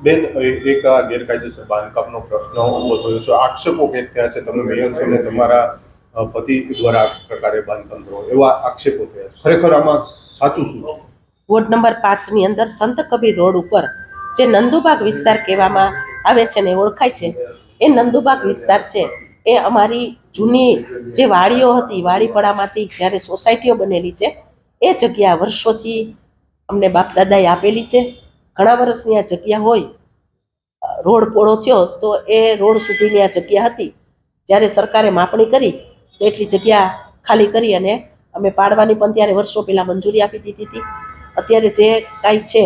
બેન, એક આ ગેરકાયદેસર બાંધકામનો પ્રશ્ન ઊભો થયો છે, આક્ષેપો કંઈક થયા છે, તમે મેયર છો ને તમારા પતિ દ્વારા આ પ્રકારે બાંધકામ કરો એવા આક્ષેપો થયા છે, ખરેખર આમાં સાચું શું છે? વોર્ડ નંબર 5 ની અંદર સંત કબીર રોડ ઉપર જે નંદુબાગ વિસ્તાર કહેવામાં આવે છે ને ઓળખાય છે, એ નંદુબાગ વિસ્તાર છે એ અમારી જૂની જે વાડીઓ હતી, વાડીપડામાંથી જ્યારે સોસાયટીઓ બનેલી છે એ જગ્યા વર્ષોથી અમને બાપ દાદાએ આપેલી છે. ઘણા વર્ષની આ જગ્યા હોય, રોડ પોળો થયો તો એ રોડ સુધીની આ જગ્યા હતી. જ્યારે સરકારે માપણી કરી તો એટલી જગ્યા ખાલી કરી અને અમે પાડવાની પણ ત્યારે વર્ષો પહેલા મંજૂરી આપી દીધી હતી. અત્યારે જે કાંઈ છે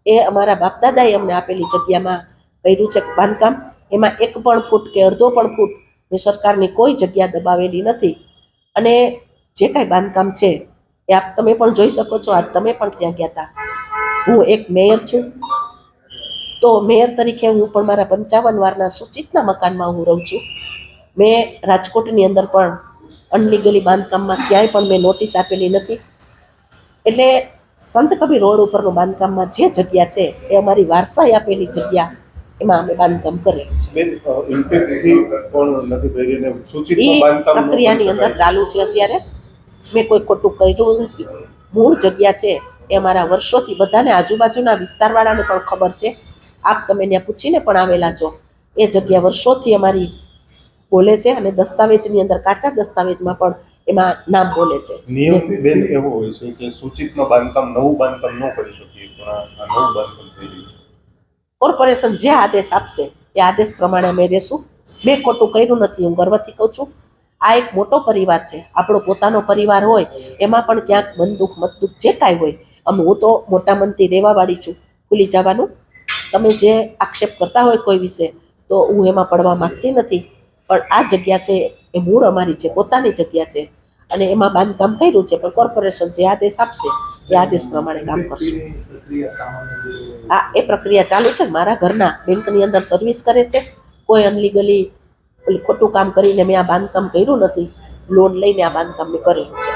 એ અમારા બાપ દાદાએ અમને આપેલી જગ્યામાં કર્યું છે બાંધકામ. એમાં 1 પણ ફૂટ કે અડધો પણ ફૂટ મેં સરકારની કોઈ જગ્યા દબાવેલી નથી. અને જે કાંઈ બાંધકામ છે એ આપ તમે પણ જોઈ શકો છો. આજ તમે પણ ત્યાં ગયા હતા. હું એક મેયર છું, તો મેયર તરીકે હું પણ મારા 55 વારના સૂચિતના મકાનમાં હું રહું છું. મેં રાજકોટની અંદર પણ અનલીગલી બાંધકામમાં ક્યાંય પણ મેં નોટિસ આપેલી નથી. એટલે સંત કબીર રોડ ઉપરનું બાંધકામમાં જે જગ્યા છે એ અમારી વારસાઈ આપેલી જગ્યા, એમાં અમે બાંધકામ કરેલું છે. બેન, ઇન્ટેન્ટથી પણ નથી ભરીને સૂચિતમાં એ બાંધકામ ન કરી પ્રક્રિયાની અંદર શકાય? ચાલુ છે. અત્યારે મેં કોઈ ખોટું કર્યું નથી. મૂળ જગ્યા છે એ અમારા વર્ષોથી બધાને, આજુબાજુના વિસ્તારવાળાને પણ ખબર છે. આપ તમે ત્યાં પૂછીને પણ આવેલા છો. એ જગ્યા વર્ષોથી અમારી બોલે છે અને દસ્તાવેજની અંદર, કાચા દસ્તાવેજમાં પણ એમાં નામ બોલે છે. નિયમ બેન એવો હોય છે કે સૂચિતમાં બાંધકામ, નવું બાંધકામ ન કરી શકીએ, પણ આ નવું બાંધકામ થઈ રહ્યું છે. કોર્પોરેશન જે આદેશ આપશે એ આદેશ પ્રમાણે અમે રહેશું. મેં ખોટું કર્યું નથી, હું ગર્વથી કહું છું. આ એક મોટો પરિવાર છે, આપણો પોતાનો પરિવાર હોય એમાં પણ ક્યાંક મન દુઃખ મત દુઃખ જે કાંઈ હોય, હું તો મોટા મનથી રહેવાવાળી છું, ભૂલી જવાનું. તમે જે આક્ષેપ કરતા હોય કોઈ વિશે તો હું એમાં પડવા માંગતી નથી. પણ આ જગ્યા છે એ મૂળ અમારી છે, પોતાની જગ્યા છે અને એમાં બાંધકામ કર્યું છે. પણ કોર્પોરેશન જે આદેશ આપશે એ આદેશ પ્રમાણે કામ કરશું. આ એ પ્રક્રિયા ચાલુ છે. મારા ઘરના બેંકની અંદર સર્વિસ કરે છે. કોઈ અનલીગલી ખોટું કામ કરીને મેં આ બાંધકામ કર્યું નથી. લોન લઈને આ બાંધકામ મેં કરેલું છે.